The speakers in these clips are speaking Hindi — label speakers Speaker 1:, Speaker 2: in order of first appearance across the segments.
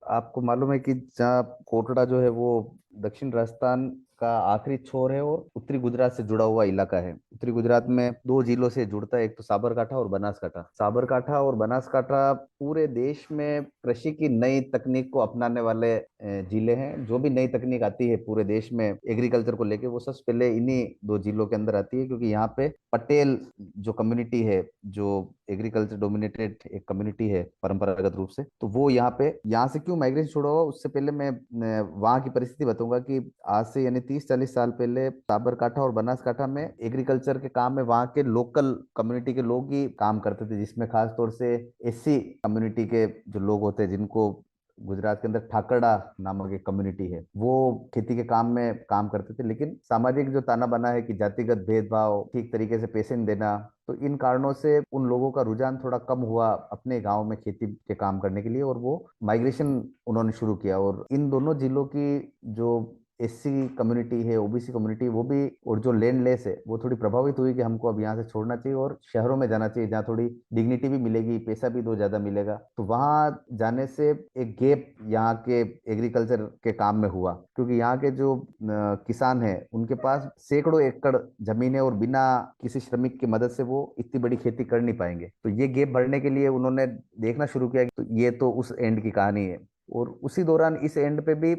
Speaker 1: आपको मालूम है कि जहाँ कोटड़ा जो है वो दक्षिण राजस्थान का आखिरी छोर है और उत्तरी गुजरात से जुड़ा हुआ इलाका है। उत्तरी गुजरात में दो जिलों से जुड़ता है, एक तो साबरकाठा और बनासकाठा। साबरकाठा और बनासकाठा पूरे देश में कृषि की नई तकनीक को अपनाने वाले जिले हैं। जो भी नई तकनीक आती है पूरे देश में एग्रीकल्चर को लेके, वो सबसे पहले इन्हीं दो जिलों के अंदर आती है, क्योंकि यहाँ पे पटेल जो कम्युनिटी है, जो एग्रीकल्चर डोमिनेटेड एक कम्युनिटी है परंपरागत रूप से, तो वो यहाँ पे, यहाँ से क्यों माइग्रेशन शुरू हुआ उससे पहले मैं वहाँ की परिस्थिति बताऊंगा कि आज से यानी 30-40 साल पहले साबरकाठा और बनासकाठा में एग्रीकल्चर के काम में वहाँ के लोकल कम्युनिटी के लोग ही काम करते थे, जिसमें खास तौर से एससी कम्युनिटी के जो लोग होते हैं, जिनको गुजरात के अंदर ठाकरडा नामक एक कम्युनिटी है, वो खेती के काम में काम करते थे। लेकिन सामाजिक जो ताना बाना है कि जातिगत भेदभाव, ठीक तरीके से पैसे नहीं देना, तो इन कारणों से उन लोगों का रुझान थोड़ा कम हुआ अपने गांव में खेती के काम करने के लिए, और वो माइग्रेशन उन्होंने शुरू किया। और इन दोनों जिलों की जो एससी कम्युनिटी है, ओबीसी कम्युनिटी, वो भी, और जो लैंडलेस है, वो थोड़ी प्रभावित हुई कि हमको अब यहाँ से छोड़ना चाहिए और शहरों में जाना चाहिए, जहाँ थोड़ी डिग्निटी भी मिलेगी, पैसा भी दो ज्यादा मिलेगा। तो वहाँ जाने से एक गैप यहाँ के एग्रीकल्चर के काम में हुआ, क्योंकि यहाँ के जो किसान हैं, उनके पास सैकड़ों एकड़ जमीन है और बिना किसी श्रमिक की मदद से वो इतनी बड़ी खेती कर नहीं पाएंगे। तो ये गैप भरने के लिए उन्होंने देखना शुरू किया कि तो ये तो उस एंड की कहानी है। और उसी दौरान इस एंड पे भी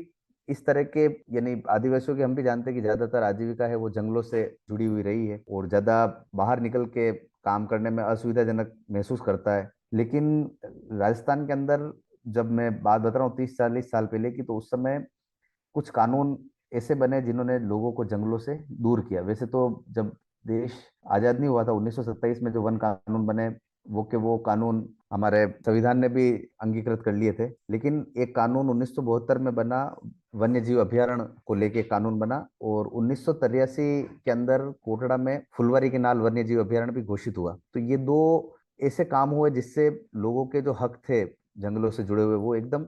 Speaker 1: इस तरह के, यानी आदिवासियों की, हम भी जानते हैं कि ज्यादातर आजीविका है वो जंगलों से जुड़ी हुई रही है, और ज्यादा बाहर निकल के काम करने में असुविधाजनक महसूस करता है। लेकिन राजस्थान के अंदर, जब मैं बात बता रहा हूँ 30-40 साल पहले की, तो उस समय कुछ कानून ऐसे बने जिन्होंने लोगों को जंगलों से दूर किया। वैसे तो जब देश आजाद नहीं हुआ था 1927 में, जो वन कानून बने, वो कानून हमारे संविधान ने भी अंगीकृत कर लिए थे। लेकिन एक कानून 1972 में बना, वन्य जीव अभयारण्य को लेके एक कानून बना, और 1983 के अंदर कोटड़ा में फुलवारी के नाल वन्य जीव अभयारण्य भी घोषित हुआ। तो ये दो ऐसे काम हुए जिससे लोगों के जो हक थे जंगलों से जुड़े हुए, वो एकदम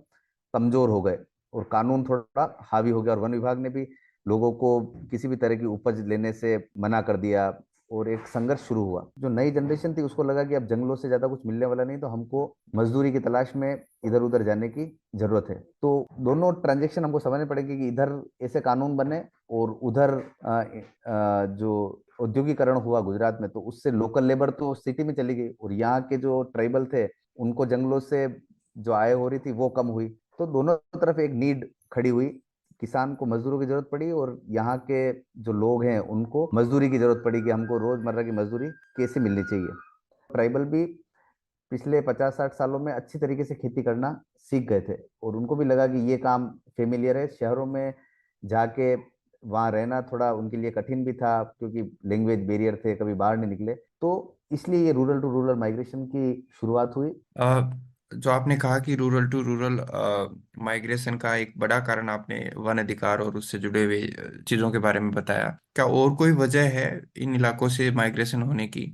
Speaker 1: कमजोर हो गए, और कानून थोड़ा हावी हो गया। और वन विभाग ने भी लोगों को किसी भी तरह की उपज लेने से मना कर दिया, और एक संघर्ष शुरू हुआ। जो नई जनरेशन थी उसको लगा कि अब जंगलों से ज्यादा कुछ मिलने वाला नहीं, तो हमको मजदूरी की तलाश में इधर उधर जाने की जरूरत है। तो दोनों ट्रांजेक्शन हमको समझने पड़ेंगे कि इधर ऐसे कानून बने, और उधर जो औद्योगिकरण हुआ गुजरात में, तो उससे लोकल लेबर तो सिटी में चली गई, और यहाँ के जो ट्राइबल थे, उनको जंगलों से जो आय हो रही थी वो कम हुई। तो दोनों तरफ एक नीड खड़ी हुई। किसान को मजदूरों की जरूरत पड़ी, और यहाँ के जो लोग हैं उनको मजदूरी की जरूरत पड़ी कि हमको रोजमर्रा की मजदूरी कैसे मिलनी चाहिए। ट्राइबल भी पिछले 50-60 सालों में अच्छी तरीके से खेती करना सीख गए थे, और उनको भी लगा कि ये काम फेमिलियर है। शहरों में जाके वहाँ रहना थोड़ा उनके लिए कठिन भी था, क्योंकि लैंग्वेज बैरियर थे, कभी बाहर नहीं निकले। तो इसलिए ये रूरल टू रूरल माइग्रेशन की शुरुआत हुई।
Speaker 2: अ, जो आपने कहा कि रूरल टू रूरल माइग्रेशन का एक बड़ा कारण आपने वन अधिकार और उससे जुड़े हुए चीजों के बारे में बताया, क्या और कोई वजह है इन इलाकों से माइग्रेशन होने की?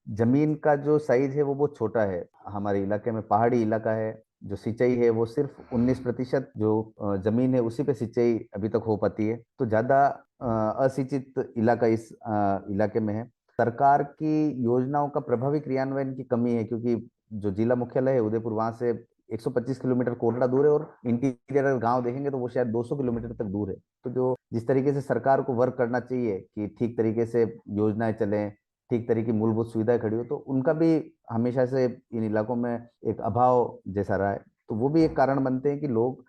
Speaker 1: जमीन का जो साइज है वो बहुत छोटा है। हमारे इलाके में पहाड़ी इलाका है, जो सिंचाई है वो सिर्फ 19% जो जमीन है उसी पे सिंचाई अभी तक हो पाती है। तो ज्यादा असिंचित इलाका इस इलाके में है। सरकार की योजनाओं का प्रभावी क्रियान्वयन की कमी है, क्योंकि जो जिला मुख्यालय है उदयपुर, वहां से 125 किलोमीटर कोटड़ा दूर है, और इंटीरियर अगर गांव देखेंगे तो वो शायद 200 किलोमीटर तक दूर है। तो जो जिस तरीके से सरकार को वर्क करना चाहिए कि ठीक तरीके से योजनाएं चलें, ठीक तरीके की मूलभूत सुविधाएं खड़ी हो, तो उनका भी हमेशा से इन इलाकों में एक अभाव जैसा रहा है। तो वो भी एक कारण बनते हैं कि लोग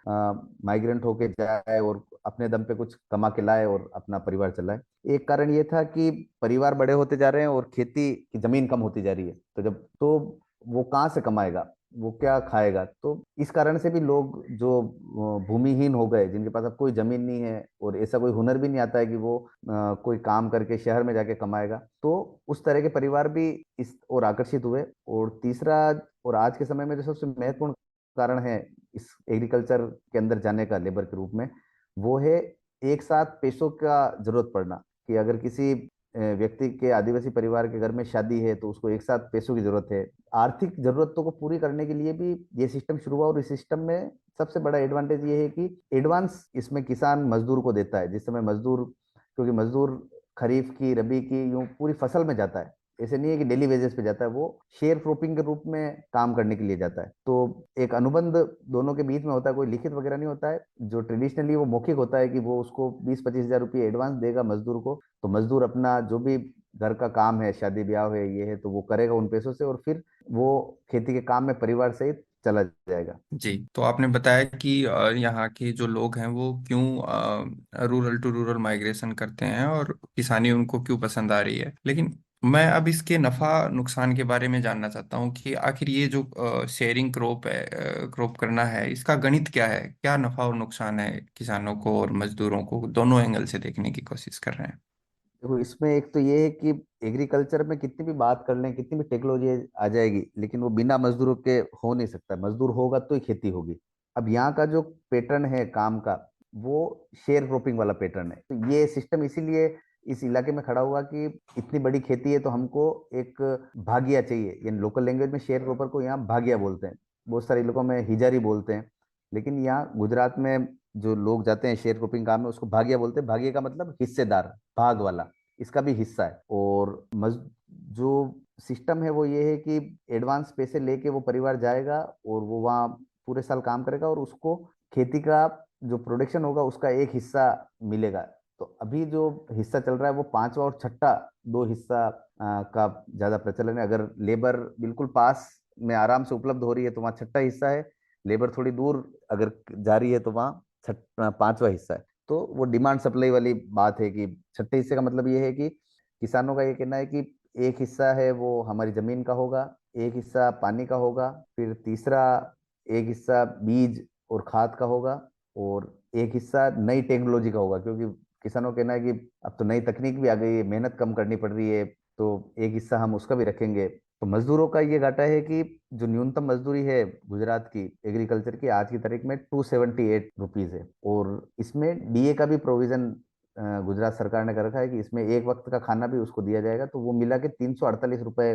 Speaker 1: माइग्रेंट होके जाए और अपने दम पे कुछ कमा के लाए और अपना परिवार चलाए। एक कारण ये था कि परिवार बड़े होते जा रहे हैं और खेती की जमीन कम होती जा रही है, तो जब तो वो कहाँ से कमाएगा, वो क्या खाएगा। तो इस कारण से भी लोग जो भूमिहीन हो गए, जिनके पास अब कोई जमीन नहीं है और ऐसा कोई हुनर भी नहीं आता है कि वो कोई काम करके शहर में जाके कमाएगा, तो उस तरह के परिवार भी इस ओर आकर्षित हुए। और तीसरा, और आज के समय में जो सबसे महत्वपूर्ण कारण है इस एग्रीकल्चर के अंदर जाने का लेबर के रूप में, वो है एक साथ पैसों का जरूरत पड़ना। कि अगर किसी व्यक्ति के, आदिवासी परिवार के घर में शादी है, तो उसको एक साथ पैसों की जरूरत है। आर्थिक जरूरतों को पूरी करने के लिए भी ये सिस्टम शुरू हुआ, और इस सिस्टम में सबसे बड़ा एडवांटेज ये है कि एडवांस इसमें किसान मजदूर को देता है। जिस समय मजदूर, क्योंकि मजदूर खरीफ की, रबी की, यूं पूरी फसल में जाता है, ऐसे नहीं है कि डेली वेजेस पे जाता है, वो शेयर क्रॉपिंग के रूप में काम करने के लिए जाता है। तो एक अनुबंध दोनों के बीच में होता है, कोई लिखित वगैरह नहीं होता है। जो ट्रेडिशनली वो मौखिक होता है कि वो उसको 20-25 हजार रुपये एडवांस देगा मजदूर को, तो मजदूर अपना जो भी घर का काम है, शादी ब्याह है, ये है, तो वो करेगा उन पैसों से, और फिर वो खेती के काम में परिवार सहित चला जाएगा।
Speaker 2: जी, तो आपने बताया कि यहाँ के जो लोग हैं वो क्यों रूरल टू रूरल माइग्रेशन करते हैं और किसानी उनको क्यों पसंद आ रही है, लेकिन मैं अब इसके नफा नुकसान के बारे में जानना चाहता हूँ कि आखिर ये जो शेयरिंग क्रॉप है, क्रॉप करना है, इसका गणित क्या है, क्या नफा और नुकसान है किसानों को और मजदूरों को, दोनों एंगल से देखने की कोशिश कर रहे हैं।
Speaker 1: देखो, इसमें एक तो ये है कि एग्रीकल्चर में कितनी भी बात कर लें, कितनी भी टेक्नोलॉजी आ जाएगी, लेकिन वो बिना मजदूरों के हो नहीं सकता। मजदूर होगा तो ही खेती होगी। अब यहाँ का जो पैटर्न है काम का, वो शेयर क्रॉपिंग वाला पैटर्न है। तो ये सिस्टम इसीलिए इस इलाके में खड़ा हुआ कि इतनी बड़ी खेती है तो हमको एक भागिया चाहिए। यानी लोकल लैंग्वेज में शेयर क्रॉपर को यहाँ भागिया बोलते हैं, बहुत सारे इलाकों में हिजारी बोलते हैं, लेकिन यहाँ गुजरात में जो लोग जाते हैं शेयर क्रॉपिंग काम में, उसको भागिया बोलते हैं। भागिया का मतलब हिस्सेदार, भाग वाला, इसका भी हिस्सा है। और जो सिस्टम है वो ये है कि एडवांस पैसे लेके वो परिवार जाएगा और वो वहाँ पूरे साल काम करेगा, और उसको खेती का जो प्रोडक्शन होगा उसका एक हिस्सा मिलेगा। तो अभी जो हिस्सा चल रहा है वो पांचवा और छठा, दो हिस्सा का ज्यादा प्रचलन है। अगर लेबर बिल्कुल पास में आराम से उपलब्ध हो रही है तो वहाँ छठा हिस्सा है, लेबर थोड़ी दूर अगर जा रही है तो वहाँ पांचवा हिस्सा है। तो वो डिमांड सप्लाई वाली बात है कि छठे हिस्से का मतलब ये है कि किसानों का ये कहना है कि एक हिस्सा है वो हमारी जमीन का होगा, एक हिस्सा पानी का होगा, फिर तीसरा एक हिस्सा बीज और खाद का होगा, और एक हिस्सा नई टेक्नोलॉजी का होगा, क्योंकि किसानों का कहना है कि अब तो नई तकनीक भी आ गई है, मेहनत कम करनी पड़ रही है, तो एक हिस्सा हम उसका भी रखेंगे। तो मजदूरों का ये घाटा है कि जो न्यूनतम मजदूरी है गुजरात की एग्रीकल्चर की आज की तारीख में 278 रुपीज है। और इसमें डीए का भी प्रोविजन गुजरात सरकार ने कर रखा है कि इसमें एक वक्त का खाना भी उसको दिया जाएगा, तो वो मिला के 348 रुपये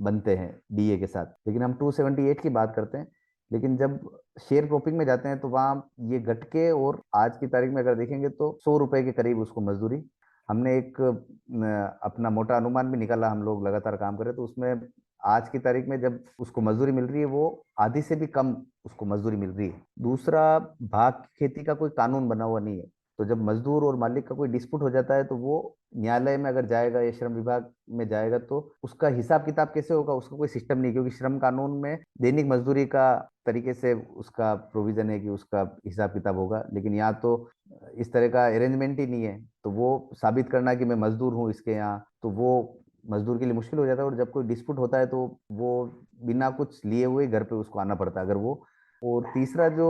Speaker 1: बनते हैं डीए के साथ। लेकिन हम 278 की बात करते हैं। लेकिन जब शेयर क्रॉपिंग में जाते हैं तो वहाँ ये घट के, और आज की तारीख में अगर देखेंगे तो 100 रुपए के करीब उसको मजदूरी। हमने एक अपना मोटा अनुमान भी निकाला, हम लोग लगातार काम करें तो उसमें आज की तारीख में जब उसको मजदूरी मिल रही है वो आधी से भी कम उसको मजदूरी मिल रही है। दूसरा, भाग खेती का कोई कानून बना हुआ नहीं है। तो जब मजदूर और मालिक का कोई डिस्प्यूट हो जाता है तो वो न्यायालय में अगर जाएगा या श्रम विभाग में जाएगा तो उसका हिसाब किताब कैसे होगा, उसका कोई सिस्टम नहीं, क्योंकि श्रम कानून में दैनिक मजदूरी का तरीके से उसका प्रोविजन है कि उसका हिसाब किताब होगा। लेकिन यहाँ तो इस तरह का अरेंजमेंट ही नहीं है, तो वो साबित करना कि मैं मजदूर हूँ इसके यहाँ, तो वो मजदूर के लिए मुश्किल हो जाता है। और जब कोई डिस्प्यूट होता है तो वो बिना कुछ लिए हुए घर पे उसको आना पड़ता है अगर वो। और तीसरा जो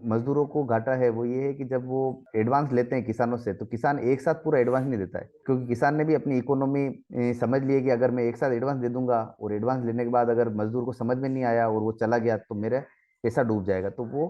Speaker 1: मजदूरों को घाटा है वो ये है कि जब वो एडवांस लेते हैं किसानों से, तो किसान एक साथ पूरा एडवांस नहीं देता है, क्योंकि किसान ने भी अपनी इकोनॉमी समझ ली है कि अगर मैं एक साथ एडवांस दे दूंगा और एडवांस लेने के बाद अगर मजदूर को समझ में नहीं आया और वो चला गया तो मेरा पैसा डूब जाएगा, तो वो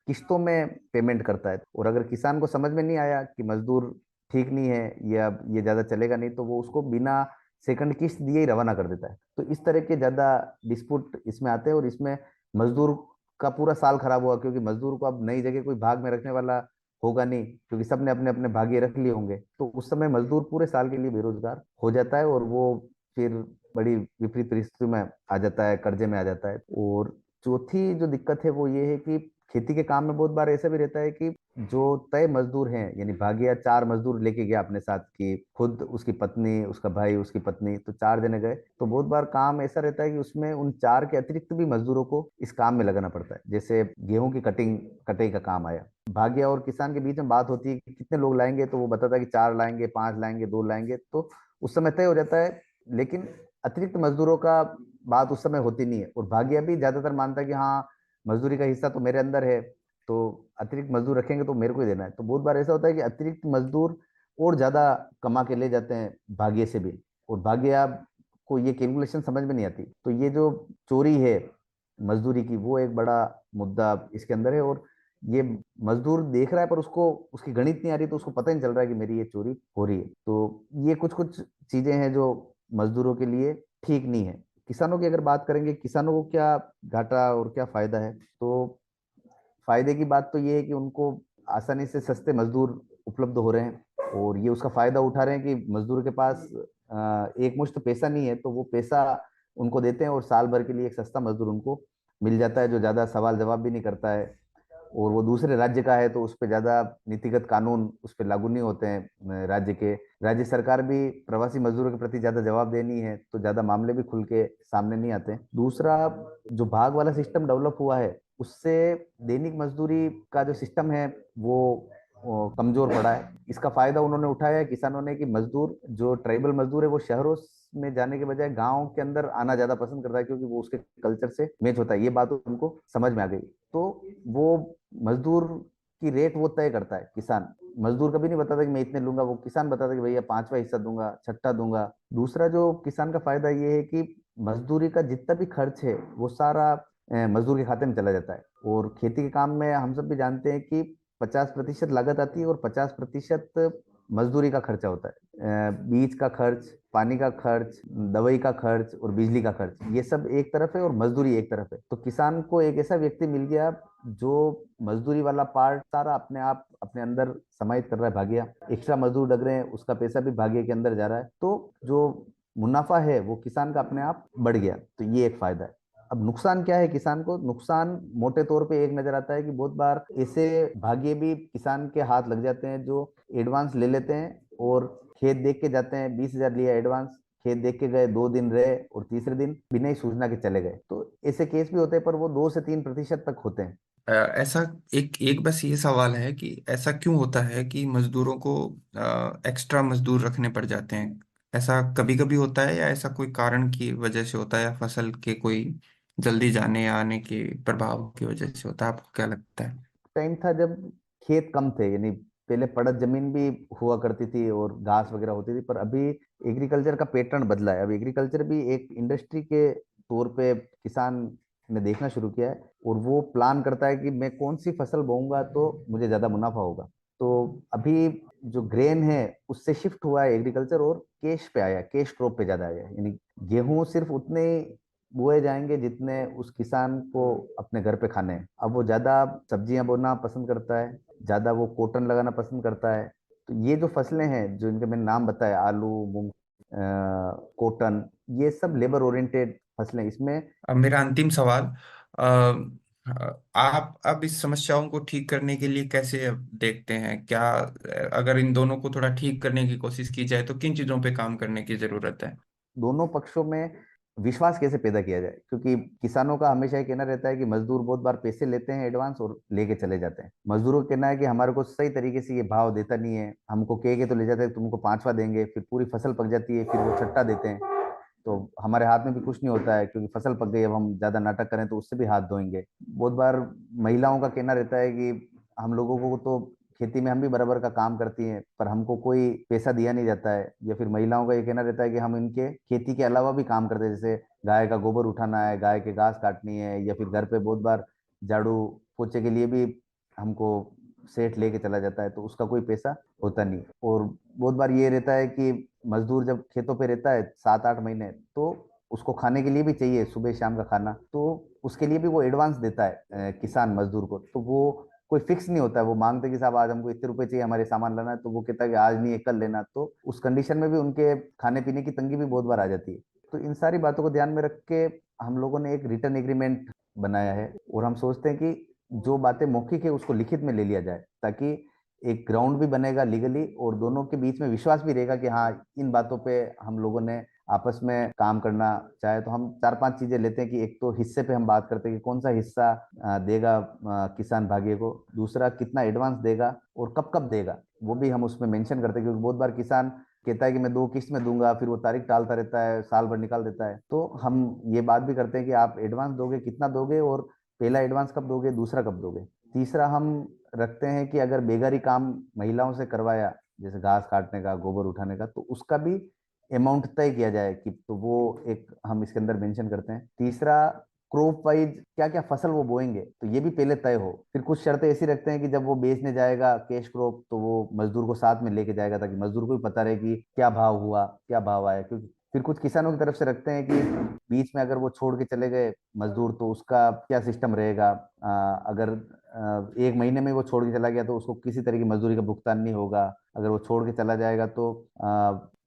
Speaker 1: किस्तों में पेमेंट करता है। और अगर किसान को समझ में नहीं आया कि मजदूर ठीक नहीं है या ये ज्यादा चलेगा नहीं, तो वो उसको बिना सेकंड किस्त दिए ही रवाना कर देता है। तो इस तरह के ज्यादा डिस्प्यूट इसमें आते हैं, और इसमें मजदूर का पूरा साल खराब हुआ, क्योंकि मजदूर को अब नई जगह कोई भाग में रखने वाला होगा नहीं, क्योंकि सबने अपने अपने भागे रख लिए होंगे। तो उस समय मजदूर पूरे साल के लिए बेरोजगार हो जाता है, और वो फिर बड़ी विपरीत परिस्थिति में आ जाता है, कर्जे में आ जाता है। और चौथी जो दिक्कत है वो ये है कि खेती के काम में बहुत बार ऐसा भी रहता है कि जो तय मजदूर हैं, यानी भागिया 4 मजदूर लेके गया अपने साथ, कि खुद उसकी पत्नी, उसका भाई, उसकी पत्नी, तो 4 जने गए, तो बहुत बार काम ऐसा रहता है कि उसमें उन 4 के अतिरिक्त भी मजदूरों को इस काम में लगाना पड़ता है। जैसे गेहूं की कटिंग, कटाई का काम आया, भागिया और किसान के बीच में बात होती है कि कितने लोग लाएंगे, तो वो बताता है कि 4 लाएंगे, 5 लाएंगे, 2 लाएंगे, तो उस समय तय हो जाता है। लेकिन अतिरिक्त मजदूरों का बात उस समय होती नहीं है, और भागिया भी ज्यादातर मानता है कि हाँ, मजदूरी का हिस्सा तो मेरे अंदर है, तो अतिरिक्त मजदूर रखेंगे तो मेरे को ही देना है। तो बहुत बार ऐसा होता है कि अतिरिक्त मजदूर और ज्यादा कमा के ले जाते हैं भाग्य से भी, और भाग्य को ये कैलकुलेशन समझ में नहीं आती। तो ये जो चोरी है मजदूरी की, वो एक बड़ा मुद्दा इसके अंदर है। और ये मजदूर देख रहा है पर उसको उसकी गणित नहीं आ रही, तो उसको पता ही नहीं चल रहा है कि मेरी ये चोरी हो रही है। तो ये कुछ कुछ चीजें हैं जो मजदूरों के लिए ठीक नहीं है। किसानों की अगर बात करेंगे, किसानों को क्या घाटा और क्या फायदा है, तो फायदे की बात तो ये है कि उनको आसानी से सस्ते मजदूर उपलब्ध हो रहे हैं, और ये उसका फायदा उठा रहे हैं कि मजदूर के पास एक मुश्त पैसा नहीं है, तो वो पैसा उनको देते हैं और साल भर के लिए एक सस्ता मजदूर उनको मिल जाता है, जो ज्यादा सवाल जवाब भी नहीं करता है। और वो दूसरे राज्य का है तो उस पर ज्यादा नीतिगत कानून उस पर लागू नहीं होते हैं राज्य के। राज्य सरकार भी प्रवासी मजदूरों के प्रति ज्यादा जवाबदेही है, तो ज्यादा मामले भी खुल के सामने नहीं आते। दूसरा, जो भाग वाला सिस्टम डेवलप हुआ है, उससे दैनिक मजदूरी का जो सिस्टम है वो कमजोर पड़ा है। इसका फायदा उन्होंने उठाया है किसानों ने, कि मजदूर जो ट्राइबल मजदूर है वो शहरों में जाने के बजाय गांव के अंदर आना ज्यादा पसंद करता है, क्योंकि वो उसके कल्चर से मैच होता है। ये बात उनको समझ में आ गई। तो वो मजदूर की रेट वो तय करता है किसान। मजदूर कभी नहीं बताता कि मैं इतने लूंगा, वो किसान बताता है कि भैया पांचवा हिस्सा दूंगा, छठा दूंगा। दूसरा जो किसान का फायदा ये है कि मजदूरी का जितना भी खर्च है वो सारा मजदूर के खाते में चला जाता है। और खेती के काम में हम सब भी जानते हैं कि 50% लागत आती है और 50% मजदूरी का खर्चा होता है। बीज का खर्च, पानी का खर्च, दवाई का खर्च और बिजली का खर्च, ये सब एक तरफ है और मजदूरी एक तरफ है। तो किसान को एक ऐसा व्यक्ति मिल गया जो मजदूरी वाला पार्ट सारा अपने आप अपने अंदर समाहित कर रहा है। भागिया एक्स्ट्रा मजदूर लग रहे हैं, उसका पैसा भी भाग्य के अंदर जा रहा है, तो जो मुनाफा है वो किसान का अपने आप बढ़ गया। तो ये एक फायदा है। अब नुकसान क्या है किसान को? नुकसान मोटे तौर पे एक नजर आता है कि बहुत बार ऐसे भाग्य भी किसान के हाथ लग जाते हैं जो एडवांस ले लेते हैं और खेत देख के जाते हैं। 20,000 लिया एडवांस, खेत देख के गए, 2 दिन रहे और तीसरे दिन बिना ही सूचना के चले गए। तो ऐसे केस भी होते हैं, पर वो 2 से 3% तक होते हैं।
Speaker 2: ऐसा एक एक बस ये सवाल है कि ऐसा क्यों होता है कि मजदूरों को एक्स्ट्रा मजदूर रखने पड़ जाते हैं? ऐसा कभी कभी होता है, या ऐसा कोई कारण की वजह से होता है, या फसल के कोई जल्दी जाने या आने के प्रभाव की वजह से होता है? आपको क्या लगता है?
Speaker 1: टाइम था जब खेत कम थे, यानी पहले पड़त जमीन भी हुआ करती थी और घास वगैरह होती थी। पर अभी एग्रीकल्चर का पैटर्न बदला है। अब एग्रीकल्चर भी एक इंडस्ट्री के तौर पे किसान ने देखना शुरू किया है, और वो प्लान करता है कि मैं कौन सी फसल बोऊंगा तो मुझे ज्यादा मुनाफा होगा। तो अभी जो ग्रेन है उससे शिफ्ट हुआ है एग्रीकल्चर, और कैश पे आया, कैश क्रॉप पे ज्यादा आया है। यानी गेहूं सिर्फ उतने बोए जाएंगे जितने उस किसान को अपने घर पे खाने हैं। अब वो ज्यादा सब्जियां बोना पसंद करता है, ज्यादा वो कॉटन लगाना पसंद करता है। तो ये जो फसलें हैं जो इनके मैंने नाम बताए, आलू, मूंग, कॉटन, ये सब लेबर ओरिएंटेड फसलें इसमें।
Speaker 2: अब मेरा अंतिम सवाल, आप अब इस समस्याओं को ठीक करने के लिए कैसे अब देखते हैं? क्या अगर इन दोनों को थोड़ा ठीक करने की कोशिश की जाए तो किन चीजों पे काम करने की जरूरत है?
Speaker 1: दोनों पक्षों में विश्वास कैसे पैदा किया जाए, क्योंकि किसानों का हमेशा ये कहना रहता है कि मजदूर बहुत बार पैसे लेते हैं एडवांस और लेके चले जाते हैं। मजदूरों का कहना है कि हमारे को सही तरीके से ये भाव देता नहीं है, हमको कह के तो ले जाते हैं तुमको पांचवा देंगे, फिर पूरी फसल पक जाती है, फिर वो छठा देते हैं। तो हमारे हाथ में भी कुछ नहीं होता है, क्योंकि फसल पक गई, अब हम ज्यादा नाटक करें तो उससे भी हाथ धोएंगे। बहुत बार महिलाओं का कहना रहता है कि हम लोगों को तो खेती में हम भी बराबर का काम करती हैं, पर हमको कोई पैसा दिया नहीं जाता है। या फिर महिलाओं का ये कहना रहता है कि हम इनके खेती के अलावा भी काम करते हैं, जैसे गाय का गोबर उठाना है, गाय के घास काटनी है, या फिर घर पे बहुत बार झाड़ू पोछे के लिए भी हमको सेठ लेके चला जाता है, तो उसका कोई पैसा होता नहीं। और बहुत बार ये रहता है कि मजदूर जब खेतों पे रहता है 7-8 महीने, तो उसको खाने के लिए भी चाहिए सुबह शाम का खाना, तो उसके लिए भी वो एडवांस देता है किसान मजदूर को। तो वो कोई फिक्स नहीं होता है, वो मांगते कि साहब आज हमको इतने रुपए चाहिए, हमारे सामान लाना है, तो वो कहता है कि आज नहीं है कल लेना। तो उस कंडीशन में भी उनके खाने पीने की तंगी भी बहुत बार आ जाती है। तो इन सारी बातों को ध्यान में रख के हम लोगों ने एक रिटर्न एग्रीमेंट बनाया है, और हम सोचते हैं कि जो बातें मौखिक है उसको लिखित में ले लिया जाए, ताकि एक ग्राउंड भी बनेगा लीगली, और दोनों के बीच में विश्वास भी रहेगा कि हाँ, इन बातों पे हम लोगों ने आपस में काम करना चाहे। तो हम 4-5 चीजें लेते हैं कि एक तो हिस्से पे हम बात करते हैं कि कौन सा हिस्सा देगा किसान भाग्य को। दूसरा, कितना एडवांस देगा और कब कब देगा, वो भी हम उसमें मेंशन करते हैं, क्योंकि बहुत बार किसान कहता है कि मैं 2 किस्त में दूंगा, फिर वो तारीख टालता रहता है, साल भर निकाल देता है। तो हम ये बात भी करते हैं कि आप एडवांस दोगे, कितना दोगे, और पहला एडवांस कब दोगे, दूसरा कब दोगे। तीसरा, हम रखते हैं कि अगर बेगारी काम महिलाओं से करवाया, जैसे घास काटने का, गोबर उठाने का, तो उसका भी अमाउंट तय किया जाए कि, तो वो एक हम इसके अंदर मेंशन करते हैं। तीसरा, क्रॉप वाइज क्या क्या फसल वो बोएंगे, तो ये भी पहले तय हो। फिर कुछ शर्तें ऐसी रखते हैं कि जब वो बेचने जाएगा कैश क्रॉप, तो वो मजदूर को साथ में लेके जाएगा, ताकि मजदूर को भी पता रहे कि क्या भाव हुआ, क्या भाव आया। क्योंकि फिर कुछ किसानों की तरफ से रखते हैं कि बीच में अगर वो छोड़ के चले गए मजदूर, तो उसका क्या सिस्टम रहेगा। अगर 1 महीने में वो छोड़ के चला गया तो उसको किसी तरह की मजदूरी का भुगतान नहीं होगा। अगर वो छोड़ के चला जाएगा तो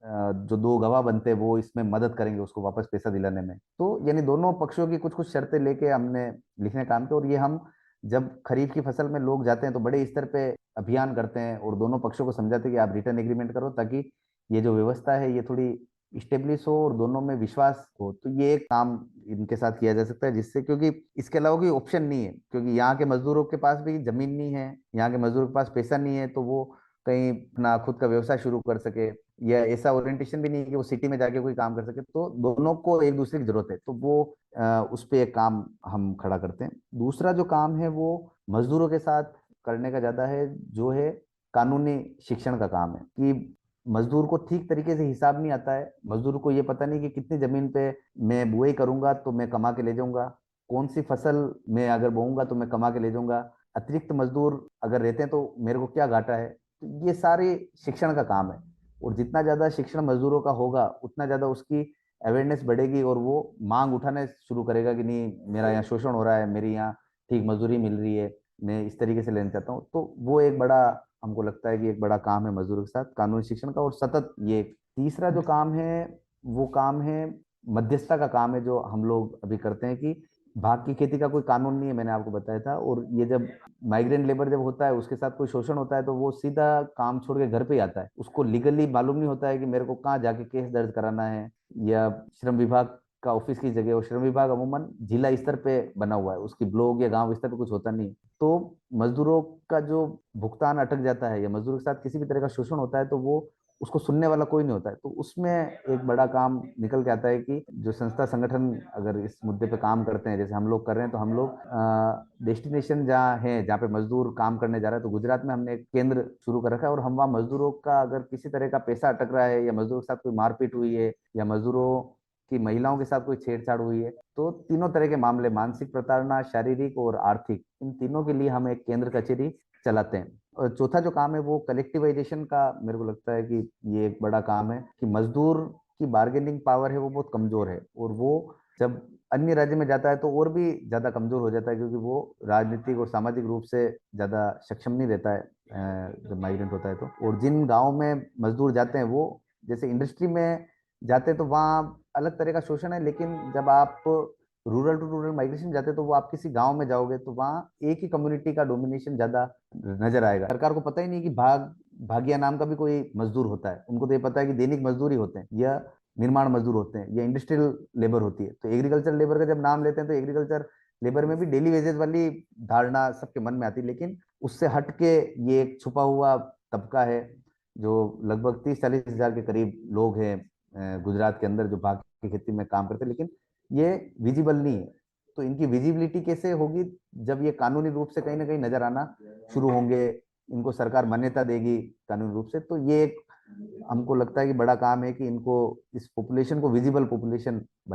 Speaker 1: जो दो गवाह बनते हैं वो इसमें मदद करेंगे उसको वापस पैसा दिलाने में। तो यानी दोनों पक्षों की कुछ कुछ शर्तें लेके हमने लिखने का काम किया, और ये हम जब खरीफ की फसल में लोग जाते हैं तो बड़े स्तर पे अभियान करते हैं और दोनों पक्षों को समझाते हैं कि आप रिटर्न एग्रीमेंट करो, ताकि ये जो व्यवस्था है ये थोड़ी स्टेब्लिश हो और दोनों में विश्वास हो। तो ये एक काम इनके साथ किया जा सकता है, जिससे, क्योंकि इसके अलावा कोई ऑप्शन नहीं है, क्योंकि यहाँ के मजदूरों के पास भी जमीन नहीं है, यहाँ के मजदूरों के पास पैसा नहीं है, तो वो कहीं अपना खुद का व्यवसाय शुरू कर सके, या ऐसा ओरिएंटेशन भी नहीं है कि वो सिटी में जाके कोई काम कर सके। तो दोनों को एक दूसरे की जरूरत है, तो वो उस पे एक काम हम खड़ा करते हैं। दूसरा जो काम है वो मजदूरों के साथ करने का ज्यादा है, जो है कानूनी शिक्षण का काम है। कि मजदूर को ठीक तरीके से हिसाब नहीं आता है, मजदूर को ये पता नहीं कि कितनी जमीन पे मैं बुआई करूंगा तो मैं कमा के ले जाऊंगा, कौन सी फसल मैं अगर बोऊंगा तो मैं कमा के ले जाऊंगा, अतिरिक्त मजदूर अगर रहते हैं तो मेरे को क्या घाटा है। तो ये सारे शिक्षण का काम है, और जितना ज्यादा शिक्षण मजदूरों का होगा उतना ज्यादा उसकी अवेयरनेस बढ़ेगी, और वो मांग उठाने शुरू करेगा कि नहीं, मेरा यहाँ शोषण हो रहा है, मेरी यहाँ ठीक मजदूरी मिल रही है, मैं इस तरीके से लेना चाहता हूँ। तो वो एक बड़ा, हमको लगता है कि एक बड़ा काम है मजदूरों के साथ कानूनी शिक्षण का, और सतत ये। तीसरा जो काम है वो काम है मध्यस्थता का काम है, जो हम लोग अभी करते हैं। कि भाग की खेती का कोई कानून नहीं है, मैंने आपको बताया था, और ये जब माइग्रेंट लेबर जब होता है उसके साथ कोई शोषण होता है तो वो सीधा काम छोड़ के घर पे ही आता है, उसको लीगली मालूम नहीं होता है कि मेरे को कहाँ जाके केस दर्ज कराना है, या श्रम विभाग का ऑफिस की जगह। और श्रम विभाग अमूमन जिला स्तर पे बना हुआ है, उसकी ब्लॉक या गांव स्तर पे कुछ होता नहीं है। तो मजदूरों का जो भुगतान अटक जाता है या मजदूरों के साथ किसी भी तरह का शोषण होता है तो वो उसको सुनने वाला कोई नहीं होता है। तो उसमें एक बड़ा काम निकल के आता है कि जो संस्था संगठन अगर इस मुद्दे पे काम करते हैं, जैसे हम लोग कर रहे हैं, तो हम लोग डेस्टिनेशन जहाँ है, जहाँ पे मजदूर काम करने जा रहा है, तो गुजरात में हमने एक केंद्र शुरू कर रखा है, और हम वहाँ मजदूरों का अगर किसी तरह का पैसा अटक रहा है, या मजदूरों के साथ कोई मारपीट हुई है, या मजदूरों की महिलाओं के साथ कोई छेड़छाड़ हुई है, तो तीनों तरह के मामले, मानसिक प्रताड़ना, शारीरिक और आर्थिक, इन तीनों के लिए हम एक केंद्र कचेरी चलाते हैं। और चौथा जो काम है वो कलेक्टिवाइजेशन का, मेरे को लगता है कि ये एक बड़ा काम है। कि मजदूर की बार्गेनिंग पावर है वो बहुत कमजोर है, और वो जब अन्य राज्य में जाता है तो और भी ज्यादा कमजोर हो जाता है, क्योंकि वो राजनीतिक और सामाजिक रूप से ज्यादा सक्षम नहीं रहता है जब माइग्रेंट होता है तो। और जिन गाँव में मजदूर जाते हैं वो जैसे इंडस्ट्री में जाते हैं तो वहाँ अलग तरह का शोषण है, लेकिन जब आप रूरल टू रूरल माइग्रेशन जाते हैं तो वो आप किसी गांव में जाओगे तो वहाँ एक ही कम्युनिटी का डोमिनेशन ज्यादा नजर आएगा। सरकार को पता ही नहीं कि भागिया नाम का भी कोई मजदूर होता है, उनको तो ये पता है कि दैनिक मजदूर ही होते हैं, या निर्माण मजदूर होते हैं, या इंडस्ट्रियल लेबर होती है। तो एग्रीकल्चर लेबर का जब नाम लेते हैं तो एग्रीकल्चर लेबर में भी डेली वेजेस वाली धारणा सबके मन में आती है, लेकिन उससे हट के ये एक छुपा हुआ तबका है, जो लगभग 30-40 हजार के करीब लोग हैं गुजरात के अंदर, जो भाग की खेती में काम करते हैं, लेकिन ये विजिबल नहीं है। तो इनकी विजिबिलिटी कैसे होगी, जब ये कानूनी रूप से कहीं ना कहीं नजर आना शुरू होंगे, इनको सरकार मान्यता देगी कानूनी रूप से। तो ये एक हमको लगता है कि बड़ा काम है कि इनको, इस पॉपुलेशन को विजिबल पॉपुलेशन बना